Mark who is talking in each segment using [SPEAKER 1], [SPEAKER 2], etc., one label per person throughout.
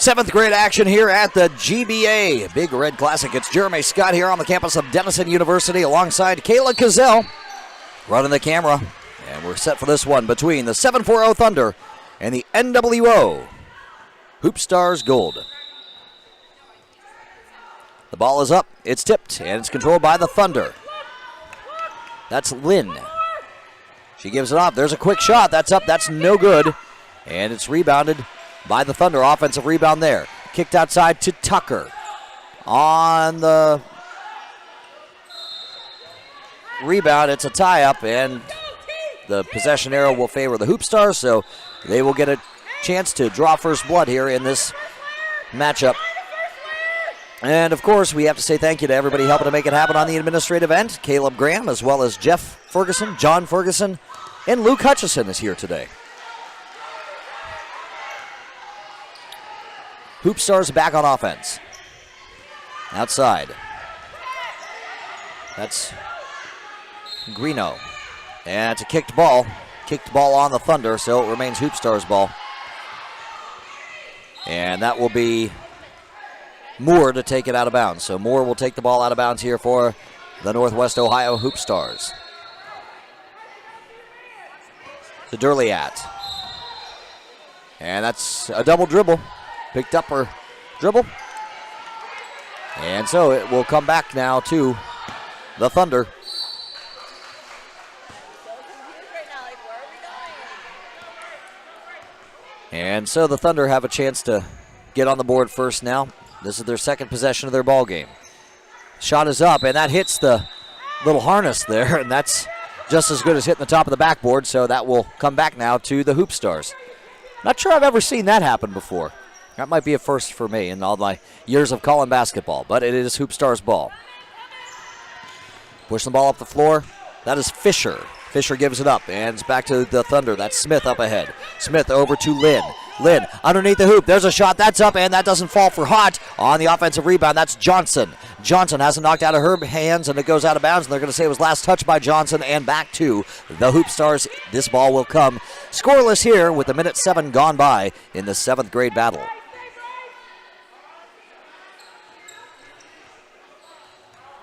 [SPEAKER 1] Seventh grade action here at the GBA Big Red Classic. It's Jeremy Scott here on the campus of Denison University alongside Kayla Cazell running the camera. And we're set for this one between the 740 Thunder and the NWO Hoopstars Gold. The ball is up, it's tipped, and it's controlled by the Thunder. That's Lynn. She gives it off. There's a quick shot. That's up. That's no good. And it's rebounded by the Thunder. Offensive rebound there. Kicked outside to Tucker. On the rebound, it's a tie-up, and the possession arrow will favor the Hoopstars, so they will get a chance to draw first blood here in this matchup. And, of course, we have to say thank you to everybody helping to make it happen on the administrative end. Caleb Graham, as well as Jeff Ferguson, John Ferguson, and Luke Hutchison is here today. Hoopstars back on offense. Outside. That's Greeno. And it's a kicked ball. Kicked ball on the Thunder, so it remains Hoopstars ball. And that will be Moore to take it out of bounds. So Moore will take the ball out of bounds here for the Northwest Ohio Hoopstars. To Durliat. And that's a double dribble. Picked up her dribble. And so it will come back now to the Thunder. And so the Thunder have a chance to get on the board first now. This is their second possession of their ball game. Shot is up, and that hits the little harness there, and that's just as good as hitting the top of the backboard, so that will come back now to the Hoopstars. Not sure I've ever seen that happen before. That might be a first for me in all my years of calling basketball, but it is Hoopstars ball. Pushing the ball up the floor. That is Fisher. Fisher gives it up, and it's back to the Thunder. That's Smith up ahead. Smith over to Lynn. Lynn underneath the hoop. There's a shot. That's up, and that doesn't fall for Hott. On the offensive rebound, that's Johnson. Johnson has it knocked out of her hands, and it goes out of bounds, and they're going to say it was last touched by Johnson, and back to the Hoopstars. This ball will come scoreless here with 1:07 gone by in the seventh grade battle.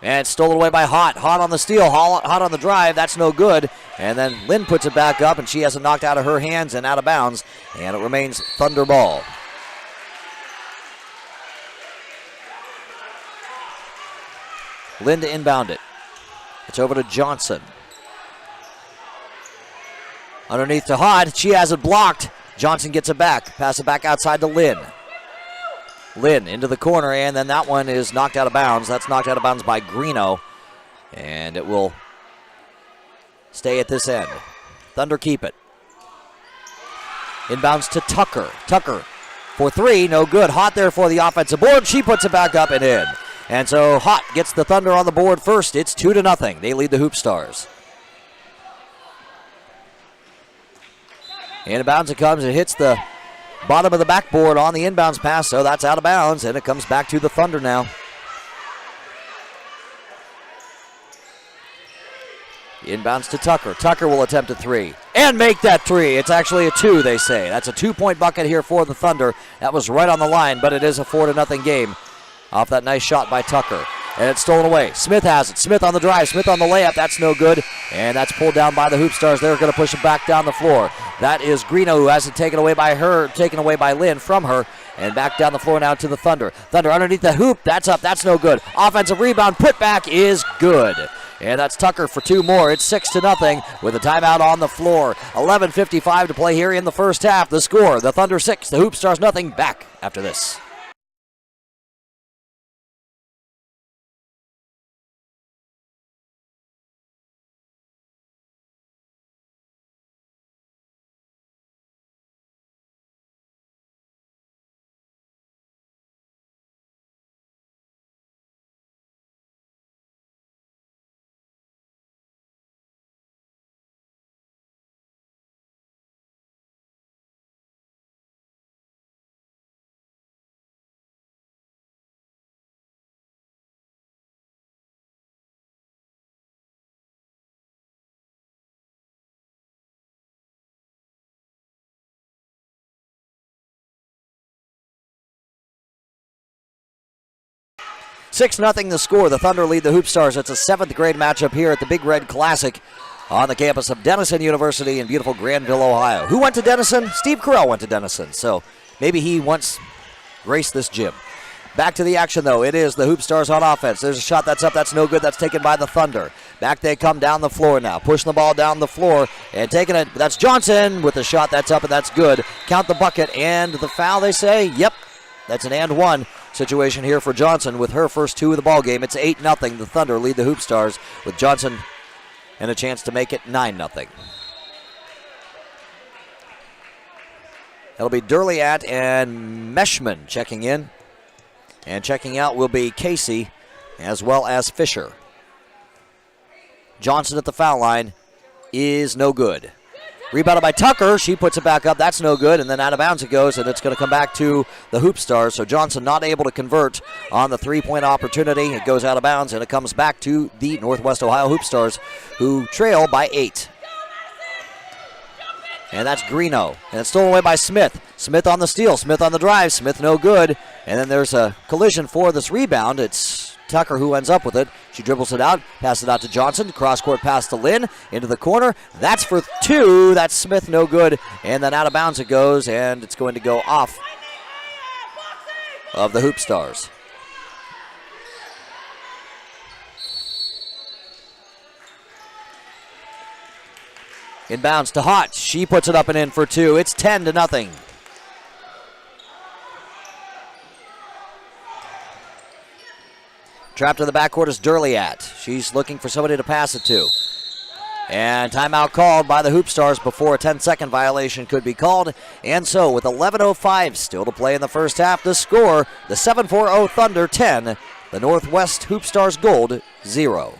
[SPEAKER 1] And it's stolen away by Hott. Hott on the steal, Hott on the drive. That's no good. And then Lynn puts it back up, and she has it knocked out of her hands and out of bounds. And it remains Thunder ball. Lynn to inbound it. It's over to Johnson. Underneath to Hott. She has it blocked. Johnson gets it back. Pass it back outside to Lynn. Lynn into the corner, and then that one is knocked out of bounds. That's knocked out of bounds by Greeno, and it will stay at this end. Thunder keep it. Inbounds to Tucker. Tucker for three, no good. Hott there for the offensive board. She puts it back up and in. And so Hott gets the Thunder on the board first. It's 2-0. They lead the Hoopstars. Inbounds it comes. It hits the bottom of the backboard on the inbounds pass, so that's out of bounds, and it comes back to the Thunder now. Inbounds to Tucker. Tucker will attempt a three and make that three. It's actually a two, they say. That's a 2-point bucket here for the Thunder. That was right on the line, but it is a 4-0 game off that nice shot by Tucker. And it's stolen away. Smith has it. Smith on the drive. Smith on the layup. That's no good. And that's pulled down by the Hoopstars. They're going to push it back down the floor. That is Greeno, who has it taken away by Lynn from her. And back down the floor now to the Thunder. Thunder underneath the hoop. That's up. That's no good. Offensive rebound. Put back is good. And that's Tucker for two more. It's 6-0 with a timeout on the floor. 11:55 to play here in the first half. The score, the Thunder 6, the Hoopstars nothing. Back after this. 6-0 the score. The Thunder lead the Hoopstars. It's a 7th grade matchup here at the Big Red Classic on the campus of Denison University in beautiful Granville, Ohio. Who went to Denison? Steve Carell went to Denison, so maybe he once graced this gym. Back to the action, though. It is the Hoopstars on offense. There's a shot that's up. That's no good. That's taken by the Thunder. Back they come down the floor now. Pushing the ball down the floor and taking it. That's Johnson with the shot that's up, and that's good. Count the bucket and the foul, they say. Yep, that's an and one situation here for Johnson with her first 2 of the ball game. It's 8-0. The Thunder lead the Hoopstars with Johnson and a chance to make it 9-0. It'll be Durliat and Meshman checking in. And checking out will be Casey as well as Fisher. Johnson at the foul line is no good. Rebounded by Tucker. She puts it back up. That's no good. And then out of bounds it goes, and it's going to come back to the Hoopstars. So Johnson not able to convert on the 3-point opportunity. It goes out of bounds, and it comes back to the Northwest Ohio Hoopstars, who trail by 8. And that's Greeno. And it's stolen away by Smith. Smith on the steal. Smith on the drive. Smith no good. And then there's a collision for this rebound. It's Tucker who ends up with it. She dribbles it out. Passes it out to Johnson. Cross-court pass to Lynn. Into the corner. That's for 2. That's Smith no good. And then out of bounds it goes. And it's going to go off of the Hoopstars. Inbounds to Hott. She puts it up and in for 2. It's 10-0. Trapped in the backcourt is Durliat. She's looking for somebody to pass it to. And timeout called by the Hoopstars before a 10-second violation could be called. And so with 11:05 still to play in the first half, the score, the 7-4-0 Thunder 10, the Northwest Hoopstars Gold 0.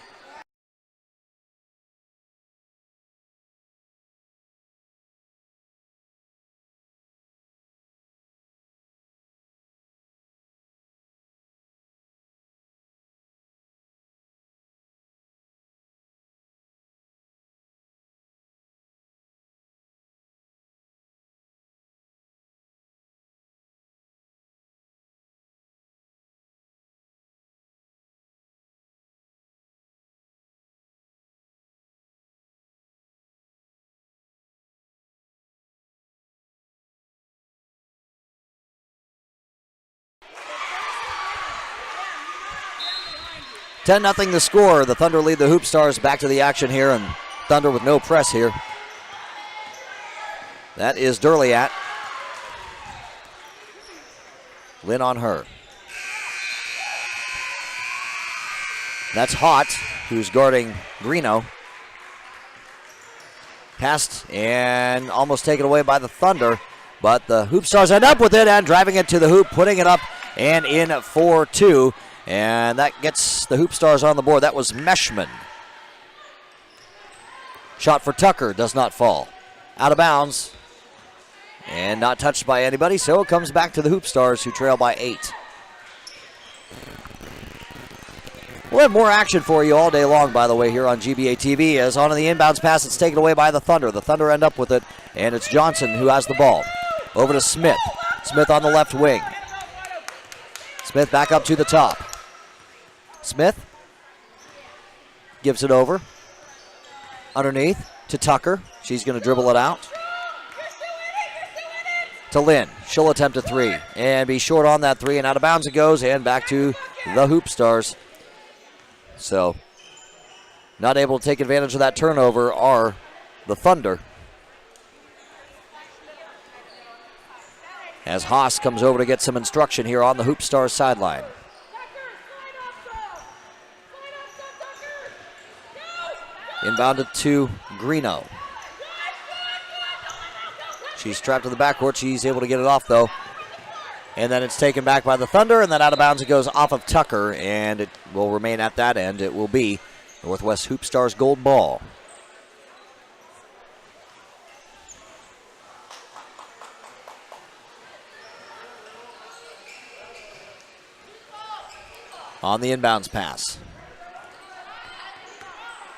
[SPEAKER 1] (10-0) the score. The Thunder lead the Hoopstars. Back to the action here, and Thunder with no press here. That is Durliat. Lynn on her. That's Hott, who's guarding Greeno. Passed and almost taken away by the Thunder, but the Hoopstars end up with it and driving it to the hoop, putting it up and in for 2. And that gets the Hoopstars on the board. That was Meshman. Shot for Tucker does not fall. Out of bounds. And not touched by anybody, so it comes back to the Hoopstars, who trail by 8. We'll have more action for you all day long, by the way, here on GBA TV. As on the inbounds pass, it's taken away by the Thunder. The Thunder end up with it, and it's Johnson who has the ball. Over to Smith. Smith on the left wing. Smith back up to the top. Smith gives it over. Underneath to Tucker. She's going to dribble it out. To Lynn. She'll attempt a 3 and be short on that 3, and out of bounds it goes, and back to the Hoopstars. So, not able to take advantage of that turnover are the Thunder. As Haas comes over to get some instruction here on the Hoopstars sideline. Inbounded to Greeno. She's trapped in the backcourt. She's able to get it off, though. And then it's taken back by the Thunder, and then out of bounds it goes off of Tucker, and it will remain at that end. It will be Northwest Hoopstars gold ball. On the inbounds pass.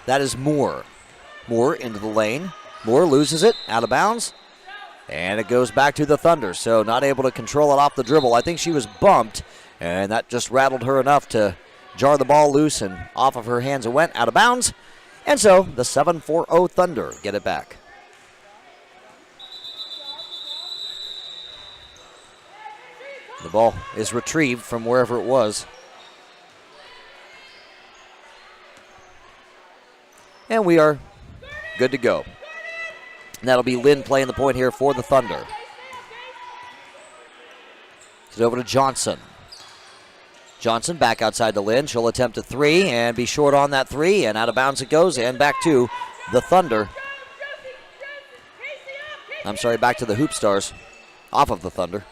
[SPEAKER 1] That is Moore. Moore into the lane. Moore loses it, out of bounds. And it goes back to the Thunder, so not able to control it off the dribble. I think she was bumped, and that just rattled her enough to jarred the ball loose, and off of her hands it went out of bounds. And so the 7-4-0 Thunder get it back. The ball is retrieved from wherever it was. And we are good to go. And that'll be Lynn playing the point here for the Thunder. It's over to Johnson. Johnson back outside to Lynn. She'll attempt a three and be short on that three, and out of bounds it goes, and back to the Thunder. I'm sorry, back to the Hoopstars, off of the Thunder.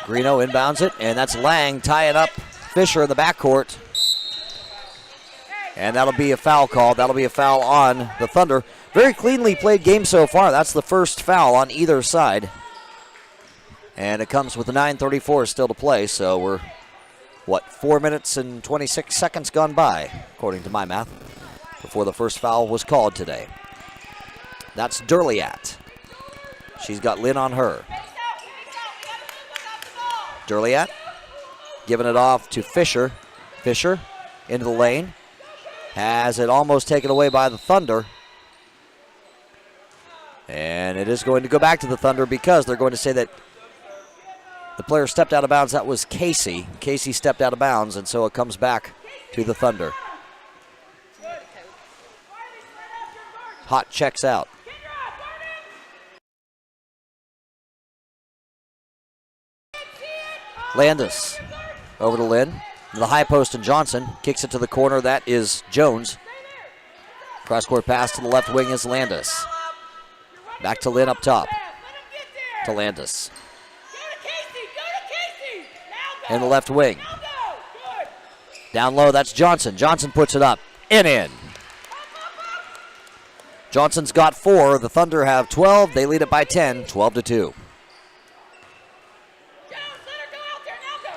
[SPEAKER 1] Greeno inbounds it, and that's Lang tying up Fisher in the backcourt. And that'll be a foul call. That'll be a foul on the Thunder. Very cleanly played game so far. That's the first foul on either side. And it comes with 9:34 still to play, so we're, 4 minutes and 26 seconds gone by, according to my math, before the first foul was called today. That's Derliat. She's got Lynn on her. Derliat giving it off to Fisher. Fisher into the lane. Has it almost taken away by the Thunder. And it is going to go back to the Thunder because they're going to say that the player stepped out of bounds. That was Casey. Casey stepped out of bounds, and so it comes back to the Thunder. Hot checks out. Landis over to Lynn. The high post and Johnson kicks it to the corner. That is Jones. Cross-court pass to the left wing is Landis. Back to Lynn up top. To Landis. In the left wing. Down low, that's Johnson. Johnson puts it up and in. Johnson's got 4. The Thunder have 12. They lead it by 10, 12-2.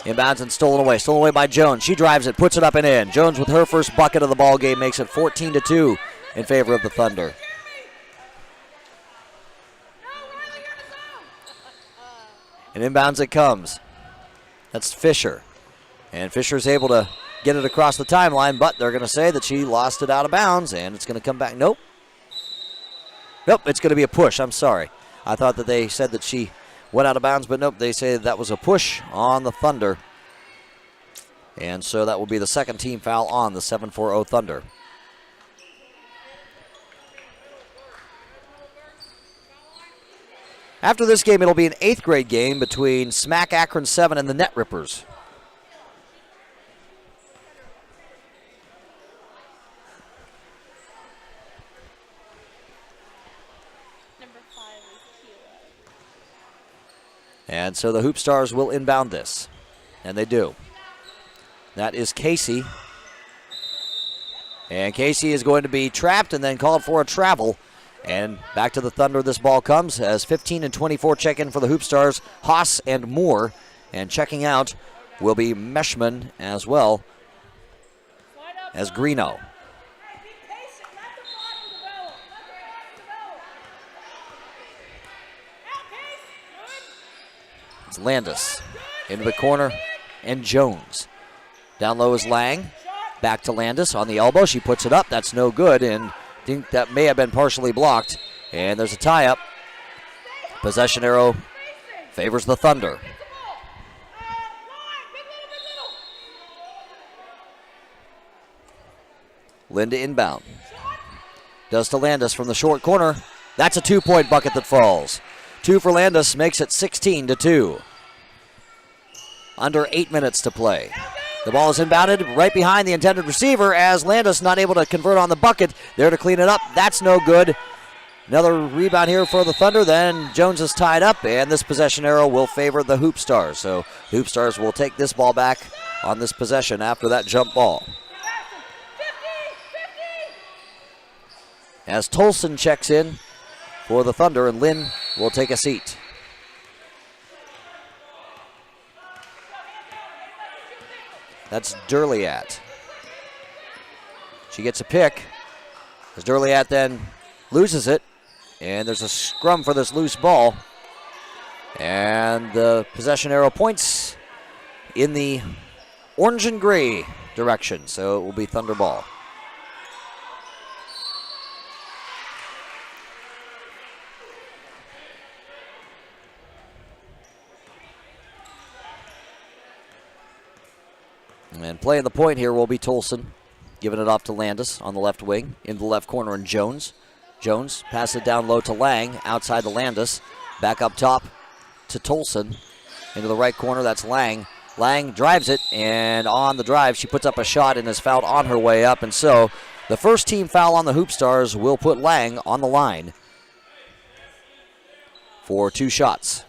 [SPEAKER 1] Inbounds and stolen away. Stolen away by Jones. She drives it, puts it up and in. Jones with her first bucket of the ball game makes it 14-2 in favor of the Thunder. And inbounds it comes. That's Fisher. And Fisher's able to get it across the timeline, but they're going to say that she lost it out of bounds, and it's going to come back. Nope. Nope, it's going to be a push. I'm sorry. I thought that they said that she went out of bounds, but nope, they say that was a push on the Thunder. And so that will be the second team foul on the 7-4-0 Thunder. After this game, it'll be an 8th grade game between Smack Akron 7 and the Net Rippers. And so the Hoopstars will inbound this. And they do. That is Casey. And Casey is going to be trapped and then called for a travel. And back to the Thunder this ball comes as 15 and 24 check in for the Hoopstars, Haas and Moore. And checking out will be Meshman as well as Greeno. It's Landis into the corner and Jones. Down low is Lang. Back to Landis on the elbow. She puts it up. That's no good, and I think that may have been partially blocked. And there's a tie-up. Possession arrow favors the Thunder. Linda inbound. Does to Landis from the short corner. That's a 2-point bucket that falls. 2 for Landis makes it 16-2. Under 8 minutes to play. The ball is inbounded right behind the intended receiver as Landis not able to convert on the bucket. There to clean it up. That's no good. Another rebound here for the Thunder. Then Jones is tied up, and this possession arrow will favor the Hoopstars. So the Hoopstars will take this ball back on this possession after that jump ball. As Tolson checks in for the Thunder, and Lynn will take a seat. That's Derliat. She gets a pick as Derliat then loses it, and there's a scrum for this loose ball. And the possession arrow points in the orange and gray direction, so it will be Thunder ball. And playing the point here will be Tolson, giving it off to Landis on the left wing, into the left corner, and Jones. Jones passes it down low to Lang, outside to Landis, back up top to Tolson, into the right corner, that's Lang. Lang drives it, and on the drive, she puts up a shot and is fouled on her way up, and so the first team foul on the Hoopstars will put Lang on the line for 2 shots.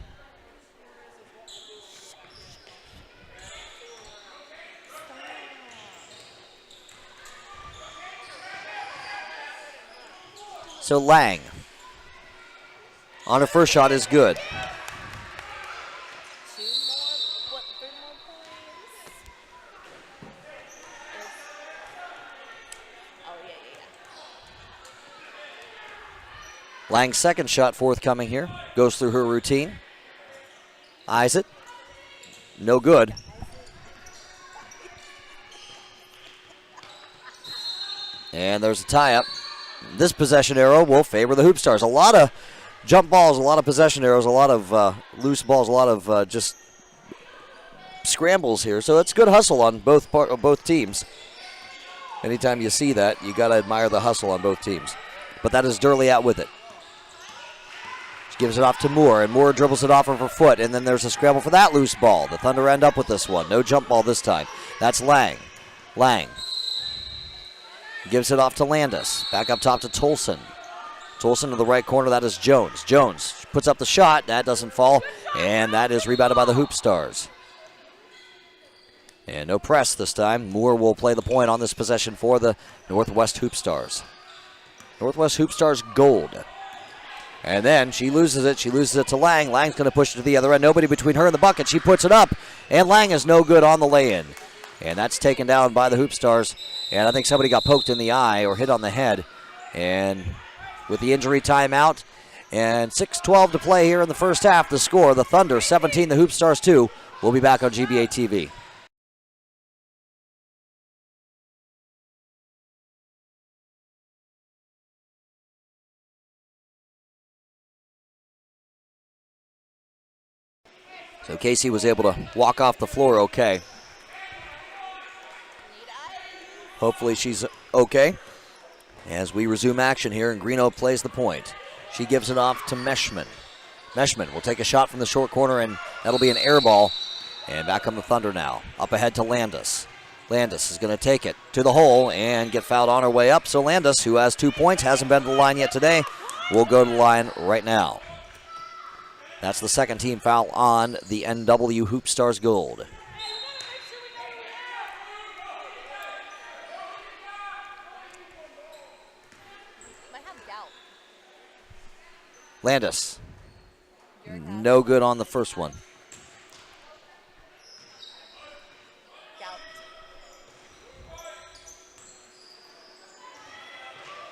[SPEAKER 1] So Lang on her first shot is good. Lang's second shot forthcoming here. Goes through her routine. Eyes it. No good. And there's a tie-up. This possession arrow will favor the Hoopstars. A lot of jump balls, a lot of possession arrows, a lot of loose balls, a lot of just scrambles here. So it's good hustle on both teams. Anytime you see that, you got to admire the hustle on both teams. But that is Durley out with it. She gives it off to Moore, and Moore dribbles it off of her foot, and then there's a scramble for that loose ball. The Thunder end up with this one. No jump ball this time. That's Lang. Lang gives it off to Landis. Back up top to Tolson. Tolson to the right corner, that is Jones. Jones puts up the shot, that doesn't fall, and that is rebounded by the Hoopstars. And no press this time. Moore will play the point on this possession for the Northwest Hoopstars. Northwest Hoopstars gold. And then she loses it. She loses it to Lang. Lang's going to push it to the other end. Nobody between her and the bucket. She puts it up, and Lang is no good on the lay-in. And that's taken down by the Hoopstars. And I think somebody got poked in the eye or hit on the head. And with the injury timeout and 6:12 to play here in the first half, the score, the Thunder 17, the Hoopstars 2. We'll be back on GBA TV. So Casey was able to walk off the floor okay. Hopefully she's okay as we resume action here, and Greeno plays the point. She gives it off to Meshman. Meshman will take a shot from the short corner, and that'll be an air ball. And back come the Thunder now. Up ahead to Landis. Landis is going to take it to the hole and get fouled on her way up. So Landis, who has 2 points, hasn't been to the line yet today, will go to the line right now. That's the second team foul on the NW Hoopstars Gold. Landis, no good on the first one.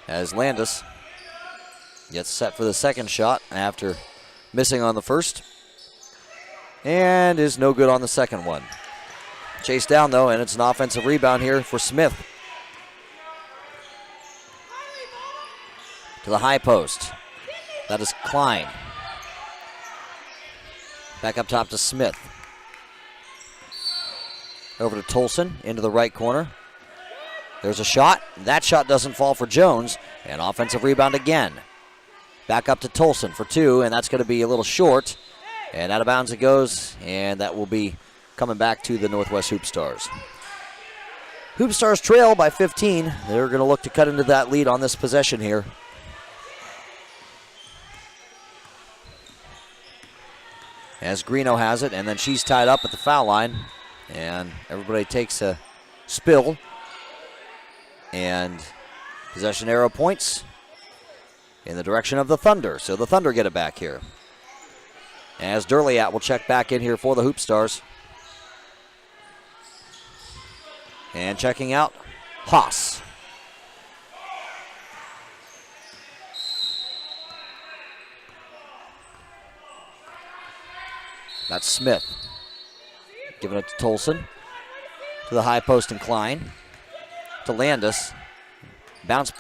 [SPEAKER 1] As Landis gets set for the second shot after missing on the first, and is no good on the second one. Chased down though, and it's an offensive rebound here for Smith. To the high post. That is Klein. Back up top to Smith. Over to Tolson, into the right corner. There's a shot. That shot doesn't fall for Jones. And offensive rebound again. Back up to Tolson for 2, and that's going to be a little short. And out of bounds it goes, and that will be coming back to the Northwest Hoopstars. Hoopstars trail by 15. They're going to look to cut into that lead on this possession here. As Greeno has it, and then she's tied up at the foul line. And everybody takes a spill. And possession arrow points in the direction of the Thunder. So the Thunder get it back here. As Durliat will check back in here for the Hoopstars. And checking out, Haas. That's Smith. Giving it to Tolson. To the high post and Klein. To Landis. Bounce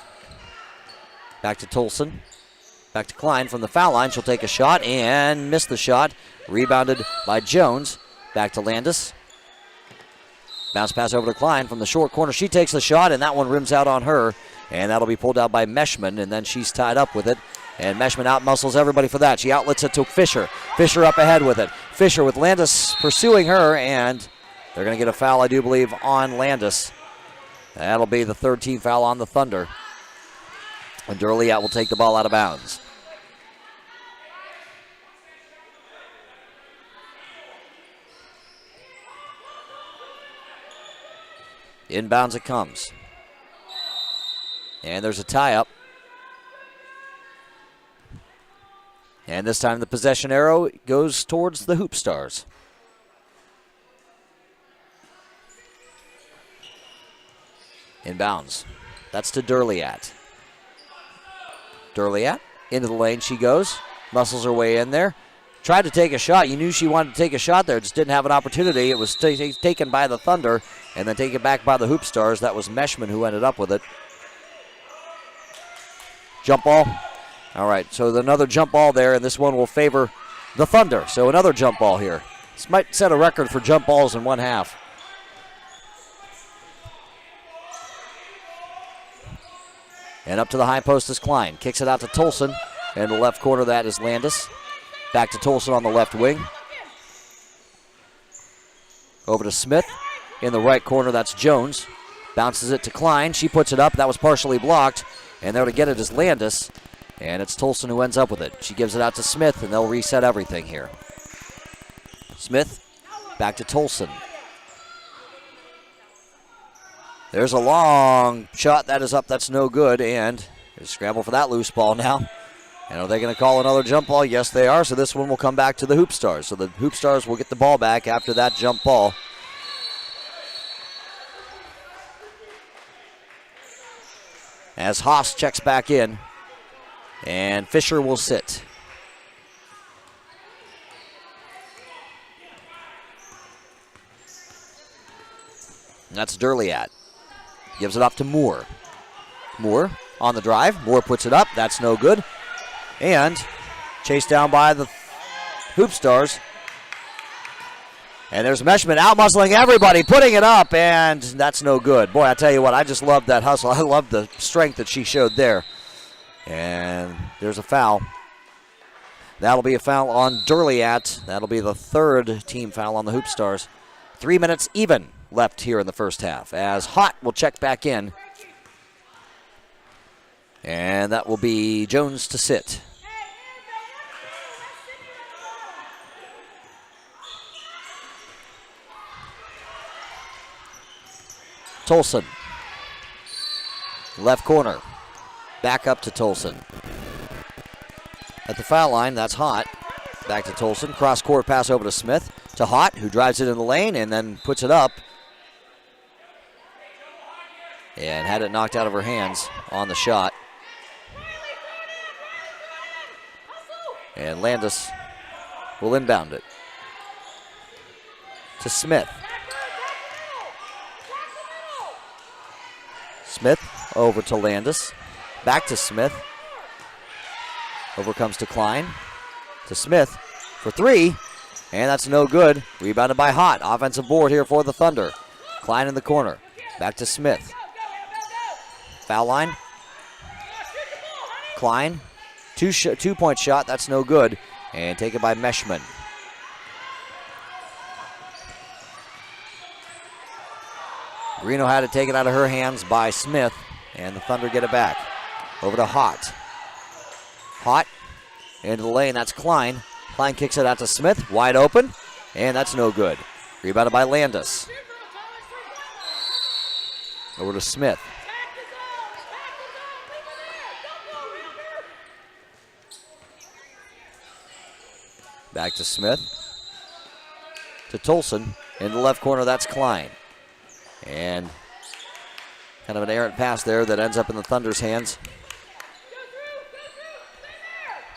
[SPEAKER 1] back to Tolson. Back to Klein from the foul line. She'll take a shot and miss the shot. Rebounded by Jones. Back to Landis. Bounce pass over to Klein from the short corner. She takes the shot, and that one rims out on her. And that'll be pulled out by Meshman, and then she's tied up with it. And Meshman out-muscles everybody for that. She outlets it to Fisher. Fisher up ahead with it. Fisher with Landis pursuing her, and they're going to get a foul, I do believe, on Landis. That'll be the third team foul on the Thunder. And Durliat will take the ball out of bounds. Inbounds it comes. And there's a tie-up. And this time the possession arrow goes towards the Hoopstars. Inbounds. That's to Durliat. Durliat into the lane she goes. Muscles her way in there. Tried to take a shot. You knew she wanted to take a shot there. Just didn't have an opportunity. It was taken by the Thunder and then taken back by the Hoopstars. That was Meshman who ended up with it. Jump ball. All right, so another jump ball there, and this one will favor the Thunder. So another jump ball here. This might set a record for jump balls in one half. And up to the high post is Klein. Kicks it out to Tolson. And the left corner, that is Landis. Back to Tolson on the left wing. Over to Smith. In the right corner, that's Jones. Bounces it to Klein. She puts it up. That was partially blocked. And there to get it is Landis. And it's Tolson who ends up with it. She gives it out to Smith, and they'll reset everything here. Smith back to Tolson. There's a long shot. That is up. That's no good. And they scramble for that loose ball now. And are they going to call another jump ball? Yes, they are. So this one will come back to the Hoopstars. So the Hoopstars will get the ball back after that jump ball. As Haas checks back in. And Fisher will sit. And that's Durliat. Gives it off to Moore. Moore on the drive. Moore puts it up. That's no good. And chased down by the Hoopstars. And there's Meshman out-muscling everybody, putting it up, and that's no good. Boy, I tell you what, I just love that hustle. I love the strength that she showed there. And there's a foul. That'll be a foul on Durliat. That'll be the third team foul on the Hoopstars. 3 minutes even left here in the first half, as Hott will check back in. And that will be Jones to sit. Tolson. Left corner. Back up to Tolson. At the foul line, that's Hott. Back to Tolson. Cross-court pass over to Smith. To Hott, who drives it in the lane and then puts it up. And had it knocked out of her hands on the shot. And Landis will inbound it. To Smith. Smith over to Landis. Back to Smith. Over comes to Klein. To Smith for three. And that's no good. Rebounded by Hott. Offensive board here for the Thunder. Klein in the corner. Back to Smith. Foul line. Klein. Two-point shot. That's no good. And taken by Meshman. Greeno had it taken out of her hands by Smith, and the Thunder get it back. Over to Hott. Hott into the lane, that's Klein. Klein kicks it out to Smith, wide open, and that's no good. Rebounded by Landis. Over to Smith. Back to Smith. To Tolson. In the left corner, that's Klein. And kind of an errant pass there that ends up in the Thunder's hands.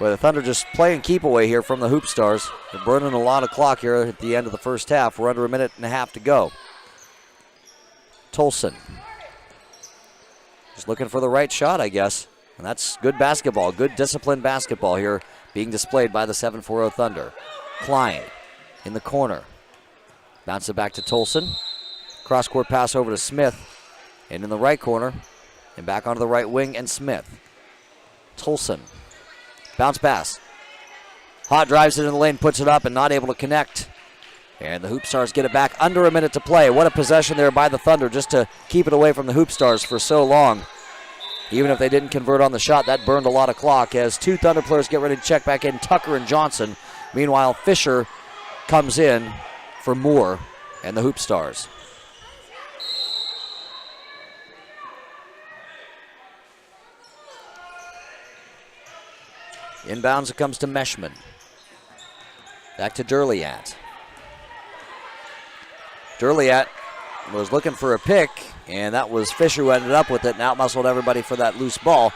[SPEAKER 1] Well, the Thunder just playing keep away here from the Hoopstars. They're burning a lot of clock here at the end of the first half. We're under a minute and a half to go. Tolson. Just looking for the right shot, I guess. And that's good basketball, good disciplined basketball here being displayed by the 7-4-0 Thunder. Klein in the corner. Bounce it back to Tolson. Cross-court pass over to Smith. And in the right corner. And back onto the right wing and Smith. Tolson. Bounce pass. Hot drives it in the lane, puts it up, and not able to connect. And the Hoopstars get it back under a minute to play. What a possession there by the Thunder just to keep it away from the Hoopstars for so long. Even if they didn't convert on the shot, that burned a lot of clock as two Thunder players get ready to check back in, Tucker and Johnson. Meanwhile, Fisher comes in for Moore and the Hoopstars. Inbounds, it comes to Meshman. Back to Derliat. Derliat was looking for a pick, and that was Fisher who ended up with it and out-muscled everybody for that loose ball.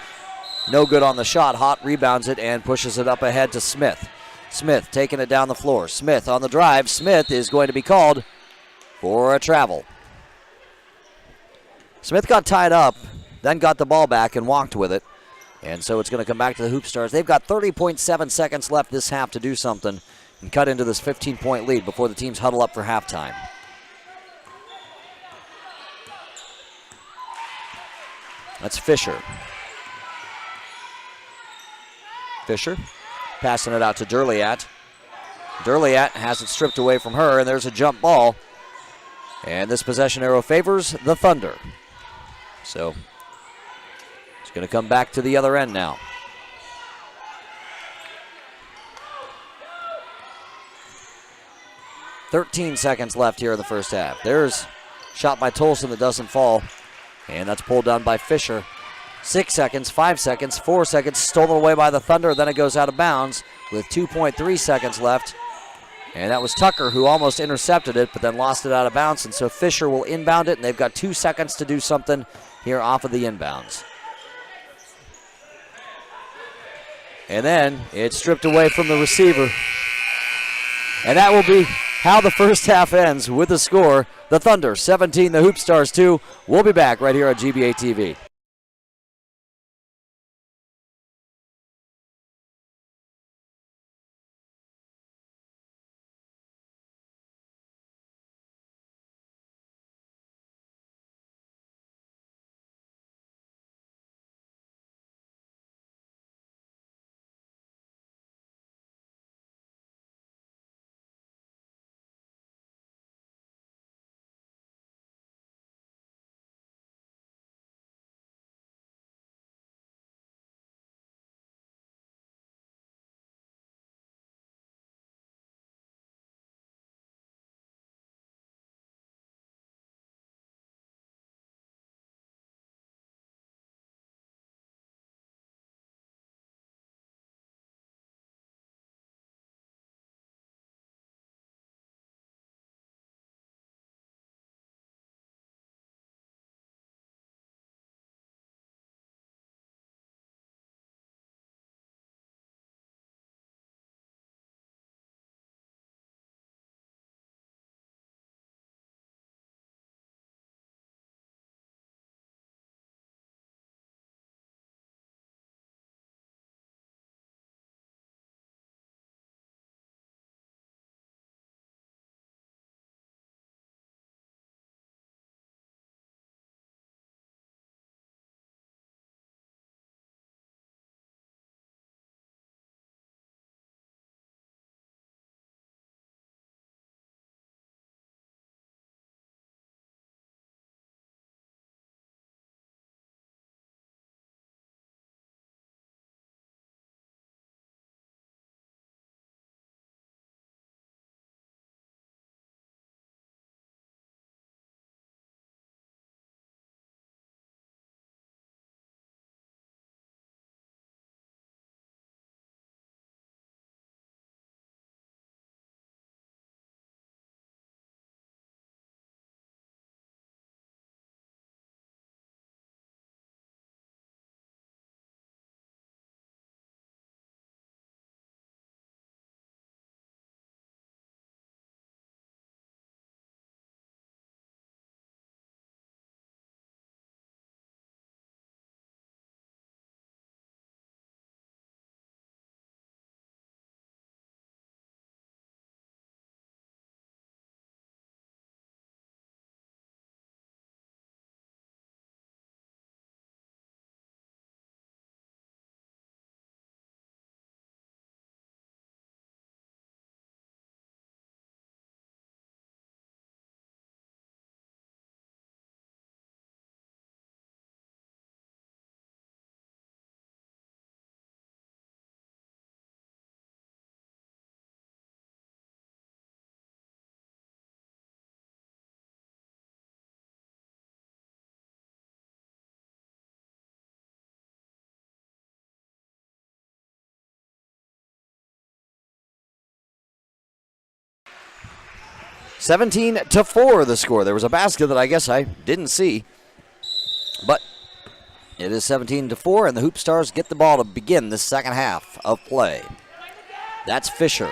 [SPEAKER 1] No good on the shot. Hot rebounds it and pushes it up ahead to Smith. Smith taking it down the floor. Smith on the drive. Smith is going to be called for a travel. Smith got tied up, then got the ball back and walked with it. And so it's going to come back to the Hoopstars. They've got 30.7 seconds left this half to do something and cut into this 15-point lead before the teams huddle up for halftime. That's Fisher. Fisher passing it out to Derliat. Derliat has it stripped away from her, and there's a jump ball. And this possession arrow favors the Thunder. So it's going to come back to the other end now. "13 seconds left here in the first half. There's a shot by Tolson that doesn't fall. And that's pulled down by Fisher. 6 seconds, 5 seconds, 4 seconds, stolen away by the Thunder. Then it goes out of bounds with 2.3 seconds left. And that was Tucker who almost intercepted it, but then lost it out of bounds. And so Fisher will inbound it, and they've got 2 seconds to do something here off of the inbounds. And then it's stripped away from the receiver. And that will be how the first half ends with the score. The Thunder 17, the Hoopstars 2. We'll be back right here on GBA TV. 17-4 the score. There was a basket that I guess I didn't see, but it is 17-4, and the Hoopstars get the ball to begin the second half of play. That's Fisher.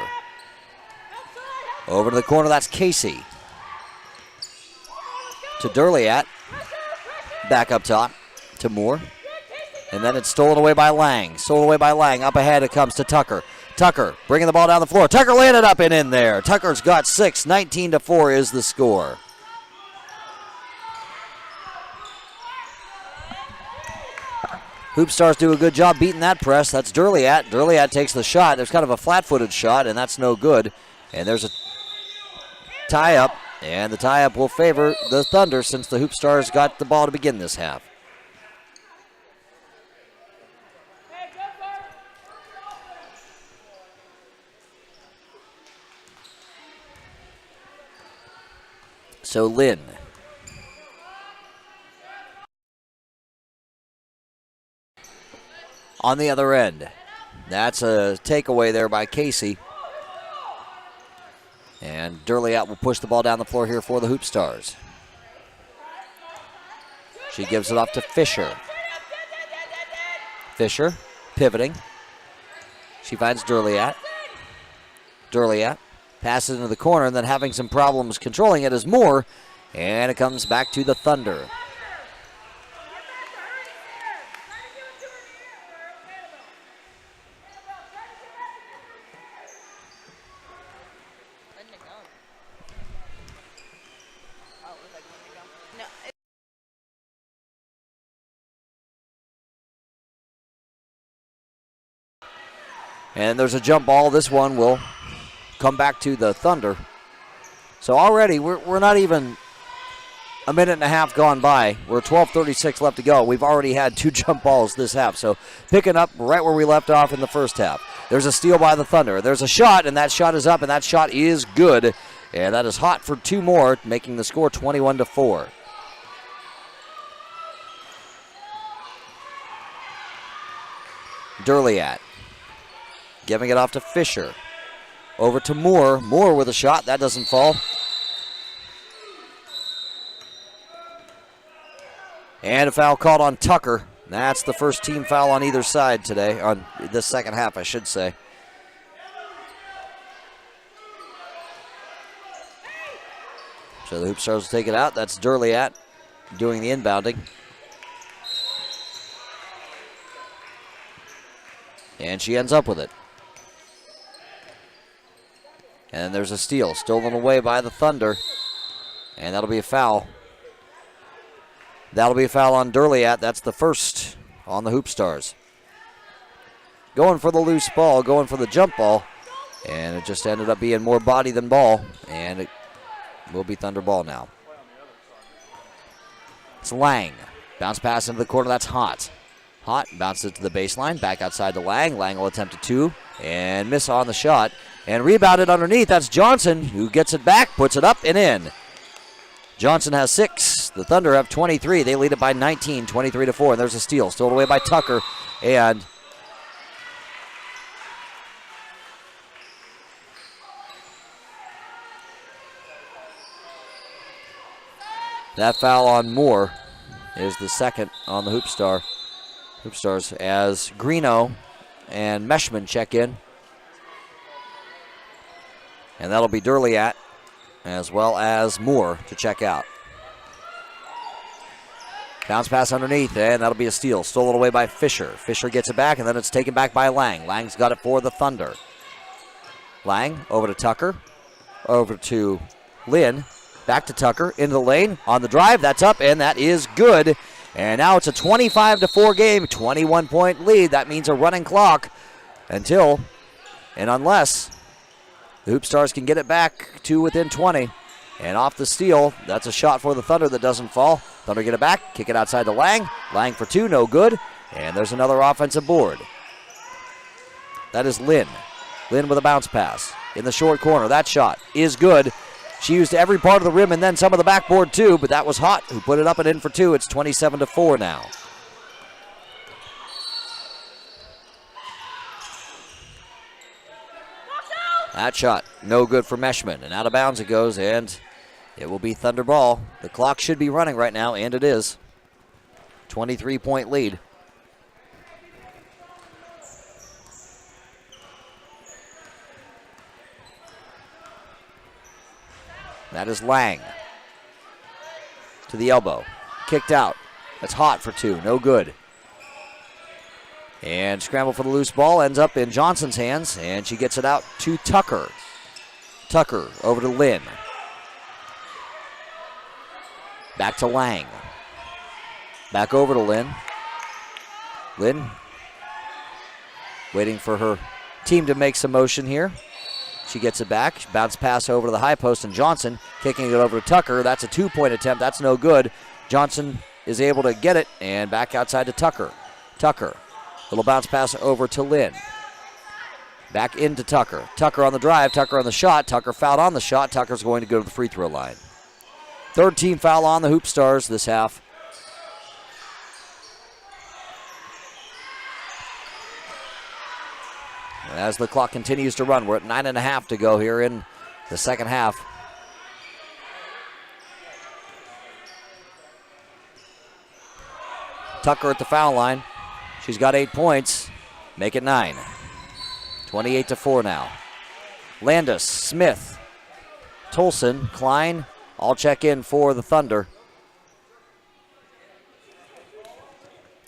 [SPEAKER 1] Over to the corner, that's Casey. To Durliat. Back up top to Moore. And then it's stolen away by Lang. Stolen away by Lang. Up ahead it comes to Tucker. Tucker bringing the ball down the floor. Tucker landed up and in there. Tucker's got 6. 19-4 is the score. Hoopstars do a good job beating that press. That's Durliat. Durliat takes the shot. There's kind of a flat-footed shot, and that's no good. And there's a tie-up, and the tie-up will favor the Thunder since the Hoopstars got the ball to begin this half. So Lynn. On the other end. That's a takeaway there by Casey. And Durliat will push the ball down the floor here for the Hoopstars. She gives it off to Fisher. Fisher pivoting. She finds Durliat. Durliat passes into the corner, and then having some problems controlling it is Moore. And it comes back to the Thunder. And there's a jump ball. This one will come back to the Thunder. So already we're not even a minute and a half gone by. We're 12:36 left to go. We've already had 2 jump balls this half. So picking up right where we left off in the first half. There's a steal by the Thunder. There's a shot, and that shot is up, and that shot is good. And that is hot for 2 more, making the score 21-4. Durliat. Giving it off to Fisher. Over to Moore. Moore with a shot. That doesn't fall. And a foul called on Tucker. That's the first team foul on either side today. On this second half, I should say. So the Hoopstars will take it out. That's Durliat doing the inbounding. And she ends up with it. And there's a steal, stolen away by the Thunder. And that'll be a foul. That'll be a foul on Durliat. That's the first on the Hoopstars. Going for the loose ball, going for the jump ball. And it just ended up being more body than ball. And it will be Thunder ball now. It's Lang. Bounce pass into the corner, that's Hot. Hot bounces it to the baseline, back outside to Lang. Lang will attempt a 2 and miss on the shot. And rebounded underneath, that's Johnson, who gets it back, puts it up and in. Johnson has 6. The Thunder have 23. They lead it by 19, 23-4. And there's a steal, stolen away by Tucker. And that foul on Moore is the second on the Hoopstars as Greeno and Meshman check in. And that'll be Durliat as well as Moore to check out. Bounce pass underneath, and that'll be a steal. Stolen away by Fisher. Fisher gets it back, and then it's taken back by Lang. Lang's got it for the Thunder. Lang over to Tucker. Over to Lynn. Back to Tucker, into the lane, on the drive. That's up, and that is good. And now it's a 25-4 game, 21-point lead. That means a running clock until and unless the Hoopstars can get it back to within 20. And off the steal, that's a shot for the Thunder that doesn't fall. Thunder get it back, kick it outside to Lang. Lang for 2, no good. And there's another offensive board. That is Lynn. Lynn with a bounce pass in the short corner. That shot is good. She used every part of the rim and then some of the backboard too, but that was Hot, who put it up and in for 2. It's 27-4 now. That shot, no good for Meshman, and out of bounds it goes, and it will be Thunder ball. The clock should be running right now, and it is. 23-point lead. That is Lang. To the elbow. Kicked out. That's hot for two. No good. And scramble for the loose ball. Ends up in Johnson's hands. And she gets it out to Tucker. Tucker over to Lynn. Back to Lang. Back over to Lynn. Lynn waiting for her team to make some motion here. She gets it back. Bounce pass over to the high post, and Johnson kicking it over to Tucker. That's a two-point attempt. That's no good. Johnson is able to get it, and back outside to Tucker. Tucker, little bounce pass over to Lynn. Back into Tucker. Tucker on the drive. Tucker on the shot. Tucker fouled on the shot. Tucker's going to go to the free throw line. Third team foul on the Hoopstars this half. As the clock continues to run, we're at 9.5 to go here in the second half. Tucker at the foul line. She's got 8 points. Make it 9. 28-4 now. Landis, Smith, Tolson, Klein, all check in for the Thunder.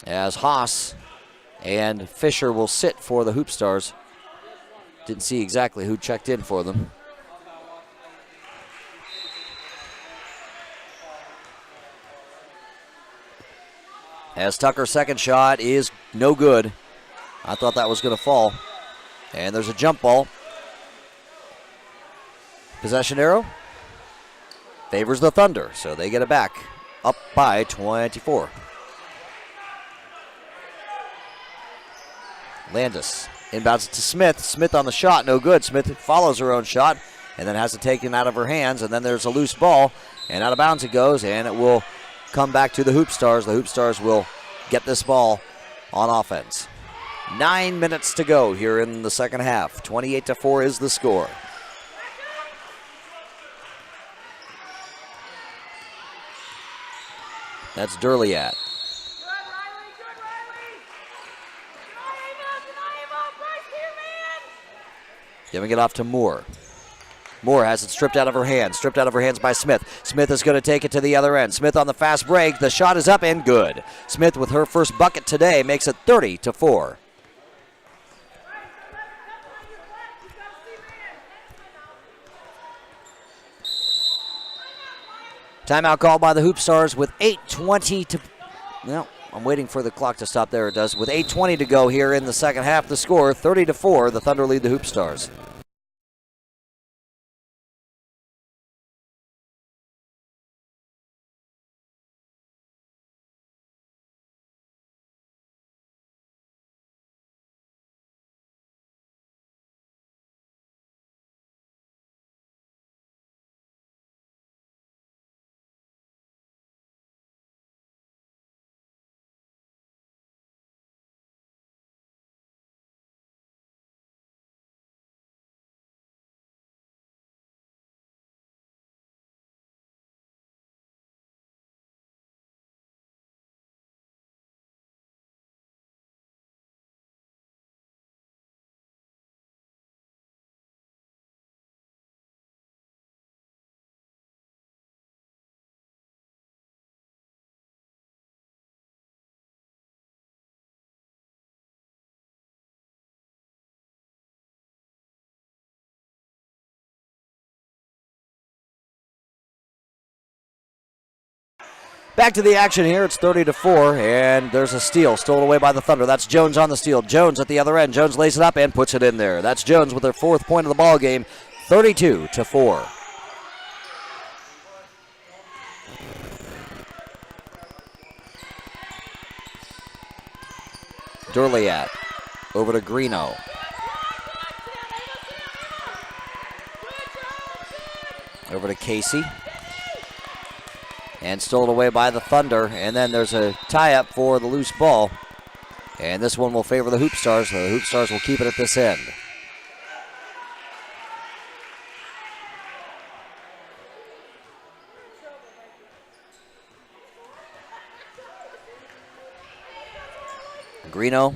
[SPEAKER 1] As Haas and Fisher will sit for the Hoopstars. Didn't see exactly who checked in for them. As Tucker's second shot is no good. I thought that was going to fall. And there's a jump ball. Possession arrow favors the Thunder, so they get it back. Up by 24. Landis inbounds it to Smith. Smith on the shot, no good. Smith follows her own shot and then has it taken out of her hands. And then there's a loose ball, and out of bounds it goes, and it will come back to the Hoopstars. The Hoopstars will get this ball on offense. 9 minutes to go here in the second half. 28-4 is the score. That's Durliat. Giving it off to Moore. Moore has it stripped out of her hands. Stripped out of her hands by Smith. Smith is going to take it to the other end. Smith on the fast break. The shot is up and good. Smith with her first bucket today makes it 30-4. Timeout called by the Hoopstars with 8:20 to... Well, I'm waiting for the clock to stop. There it does. With 8:20 to go here in the second half, the score 30-4. The Thunder lead the Hoopstars. Back to the action here. It's 30-4, and there's a steal stolen away by the Thunder. That's Jones on the steal. Jones at the other end. Jones lays it up and puts it in there. That's Jones with her fourth point of the ball game. 32-4. Durliat over to Greeno. Over to Casey. And stolen away by the Thunder. And then there's a tie-up for the loose ball. And this one will favor the Hoopstars. The Hoopstars will keep it at this end. Greeno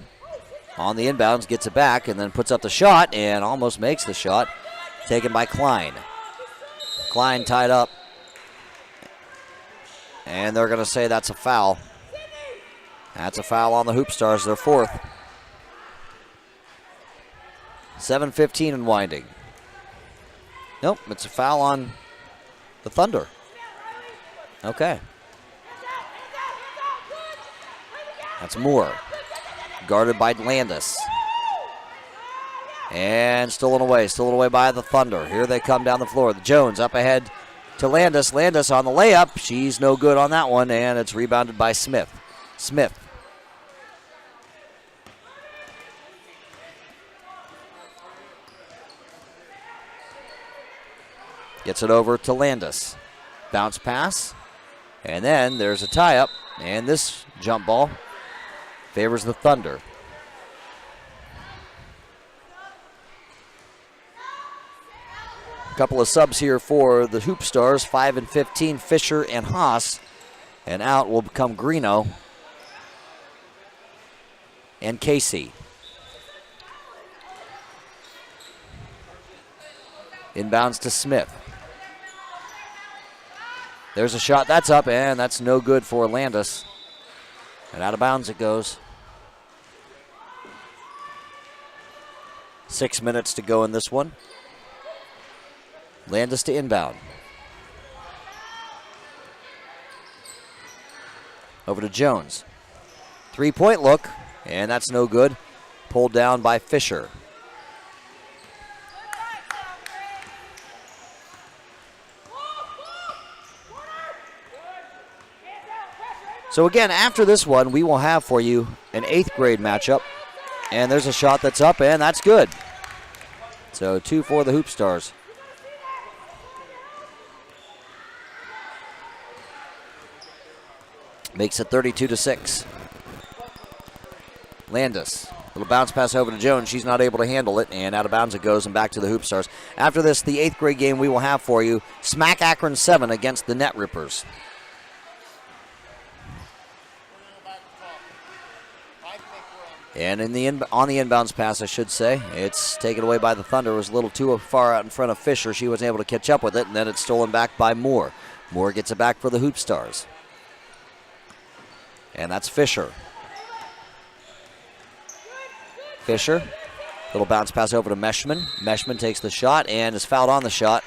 [SPEAKER 1] on the inbounds, gets it back, and then puts up the shot and almost makes the shot. Taken by Klein. Klein tied up. And they're going to say that's a foul. That's a foul on the Hoopstars, their fourth. 7:15 and winding. Nope, it's a foul on the Thunder. Okay. That's Moore. Guarded by Landis. And stolen away by the Thunder. Here they come down the floor. Jones up ahead to Landis. Landis on the layup. She's no good on that one, and it's rebounded by Smith. Smith. Gets it over to Landis. Bounce pass. And then there's a tie-up, and this jump ball favors the Thunder. Couple of subs here for the Hoopstars, 5 and 15, Fisher and Haas. And out will become Greeno and Casey. Inbounds to Smith. There's a shot, that's up, and that's no good for Landis. And out of bounds it goes. 6 minutes to go in this one. Landis to inbound. Over to Jones. 3-point look, and that's no good. Pulled down by Fisher. So again, after this one, we will have for you an 8th grade matchup. And there's a shot that's up, and that's good. So 2 for the Hoopstars. Makes it 32-6. Landis. Little bounce pass over to Jones. She's not able to handle it, and out of bounds it goes and back to the Hoopstars. After this, the 8th grade game we will have for you, Smack Akron 7 against the Net Rippers. And on the inbounds pass, I should say, it's taken away by the Thunder. It was a little too far out in front of Fisher. She wasn't able to catch up with it, and then it's stolen back by Moore. Moore gets it back for the Hoopstars. And that's Fisher. Fisher, little bounce pass over to Meshman. Meshman takes the shot and is fouled on the shot.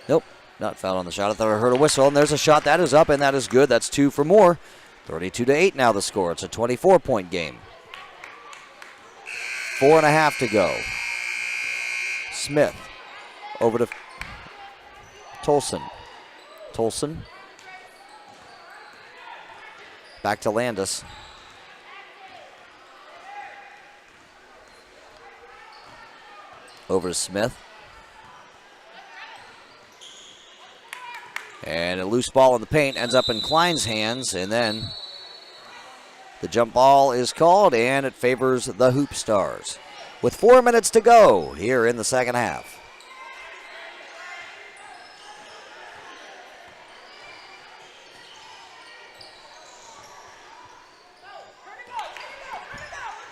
[SPEAKER 1] Nope, not fouled on the shot. I thought I heard a whistle, and there's a shot that is up, and that is good. That's 2 for Moore. 32-8 now the score. It's a 24-point game. 4.5 to go. Smith over to Tolson. Tolson. Back to Landis. Over to Smith. And a loose ball in the paint ends up in Klein's hands, and then the jump ball is called, and it favors the Hoopstars. With 4 minutes to go here in the second half.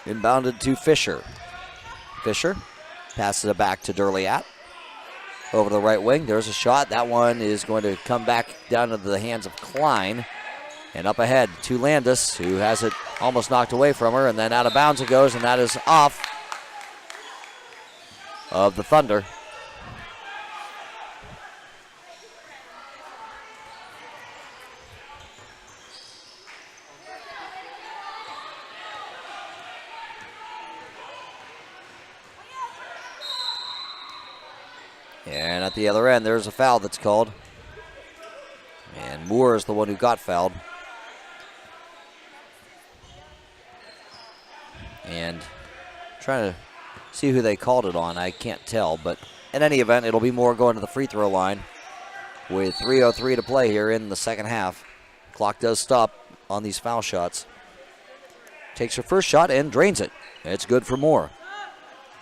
[SPEAKER 1] Inbounded to Fisher. Fisher passes it back to Durliat. Over the right wing, there's a shot. That one is going to come back down to the hands of Klein. And up ahead to Landis, who has it almost knocked away from her. And then out of bounds it goes, and that is off of the Thunder. And at the other end, there's a foul that's called. And Moore is the one who got fouled. And trying to see who they called it on, I can't tell. But in any event, it'll be Moore going to the free throw line with 3:03 to play here in the second half. Clock does stop on these foul shots. Takes her first shot and drains it. It's good for Moore.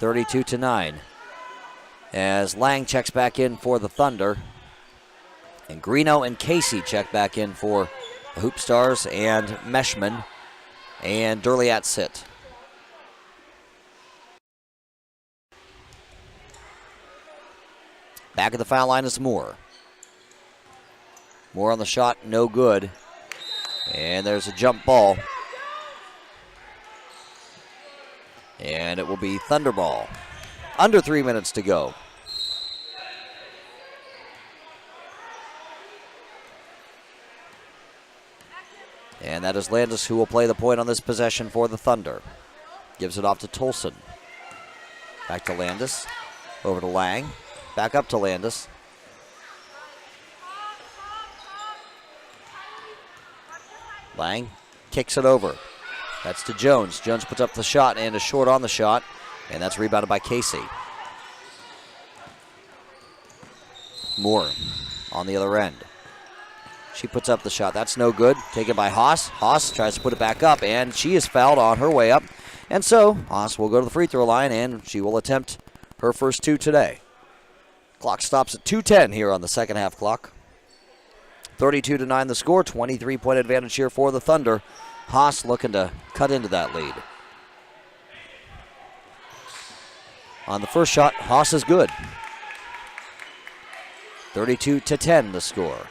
[SPEAKER 1] 32-9. As Lang checks back in for the Thunder. And Greeno and Casey check back in for the Hoopstars, and Meshman And Durliat sit. Back at the foul line is Moore. Moore on the shot, no good. And there's a jump ball. And it will be Thunderball. Under 3 minutes to go. And that is Landis who will play the point on this possession for the Thunder. Gives it off to Tolson. Back to Landis. Over to Lang. Back up to Landis. Lang kicks it over. That's to Jones. Jones puts up the shot and is short on the shot. And that's rebounded by Casey. Moore on the other end. She puts up the shot. That's no good. Taken by Haas. Haas tries to put it back up, and she is fouled on her way up. And so Haas will go to the free throw line, and she will attempt her first 2 today. Clock stops at 2:10 here on the second half clock. 32-9 the score. 23-point advantage here for the Thunder. Haas looking to cut into that lead. On the first shot, Haas is good. 32-10 the score.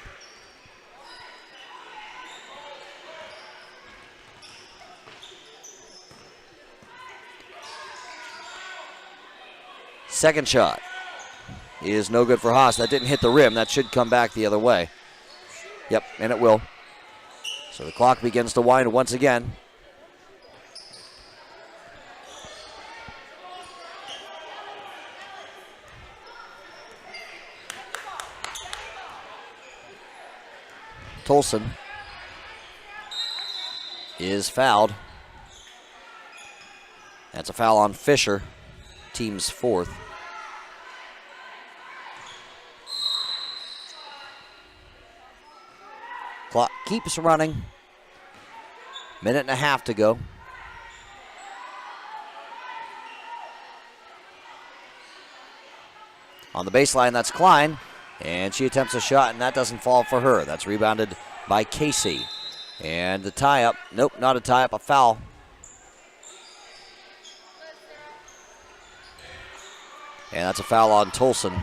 [SPEAKER 1] Second shot is no good for Haas. That didn't hit the rim. That should come back the other way. Yep, and it will. So the clock begins to wind once again. Tolson is fouled. That's a foul on Fisher, team's 4th. Clock keeps running. Minute and a half to go. On the baseline, that's Klein. And she attempts a shot, and that doesn't fall for her. That's rebounded by Casey. And the tie-up. Nope, not a tie-up, a foul. And that's a foul on Tolson.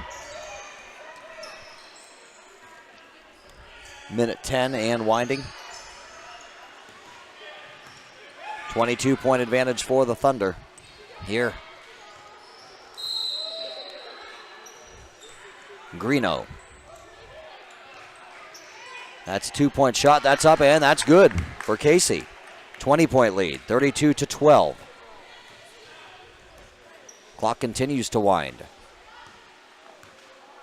[SPEAKER 1] Minute 10 and winding. 22-point advantage for the Thunder here. Greeno. That's a 2-point shot. That's up, and that's good for Casey. 20-point lead, 32-12. Clock continues to wind.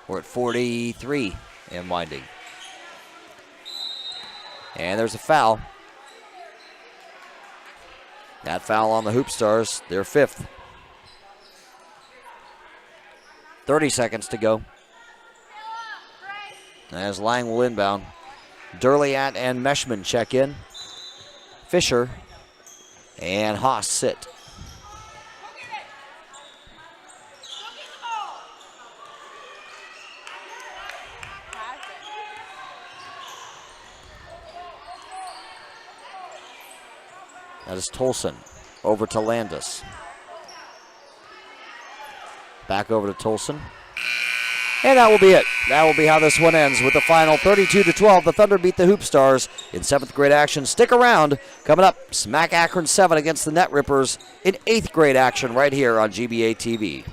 [SPEAKER 1] We're at 43 and winding. And there's a foul. That foul on the Hoopstars, their 5th. 30 seconds to go. As Lang will inbound. Durliat and Meshman check in. Fisher and Haas sit. That is Tolson. Over to Landis. Back over to Tolson. And that will be it. That will be how this one ends with the final 32-12. The Thunder beat the Hoopstars in 7th grade action. Stick around. Coming up, Smack Akron 7 against the Net Rippers in 8th grade action right here on GBA TV.